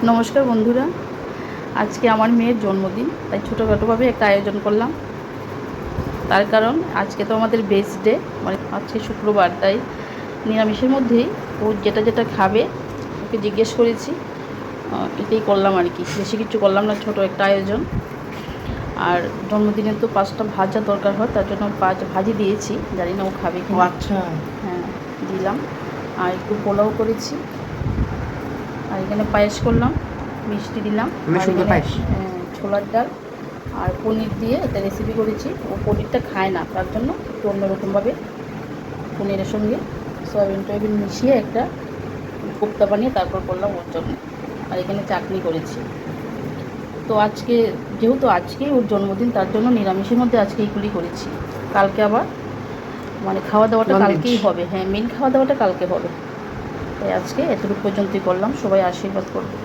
নমস্কার বন্ধুরা, আজকে আমার মেয়ের জন্মদিন, তাই ছোটোখাটোভাবে একটা আয়োজন করলাম। তার কারণ আজকে তো আমাদের বেস্ট ডে, মানে আজকে শুক্রবার, তাই নিরামিষের মধ্যেই ও যেটা যেটা খাবে ওকে জিজ্ঞেস করেছি, এটাই করলাম আর কি। বেশি কিছু করলাম না, ছোট একটা আয়োজন। আর জন্মদিনে তো 5টা ভাজা দরকার হয়, তার জন্য 5 ভাজি দিয়েছি, জানি না ও খাবে কি। আচ্ছা, হ্যাঁ, দিলাম। আর একটু পোলাও করেছি, আর এখানে পায়েস করলাম, মিষ্টি দিলাম। আর এখানে ছোলার ডাল আর পনির দিয়ে একটা রেসিপি করেছি। ও পনিরটা খায় না, তার জন্য একটু অন্যরকমভাবে পনিরের সঙ্গে সয়াবিন টয়াবিন মিশিয়ে একটা কোপ্তা বানিয়ে তারপর করলাম ওর জন্য। আর এখানে চাটনি করেছি। তো আজকে যেহেতু আজকেই ওর জন্মদিন, তার জন্য নিরামিষের মধ্যে আজকে এইগুলি করেছি। কালকে আবার মানে খাওয়া দাওয়াটা কালকেই হবে। হ্যাঁ, মেন খাওয়া দাওয়াটা কালকে হবে। তাই আজকে এতটুকু পর্যন্তই করলাম। সবাই আশীর্বাদ করবে।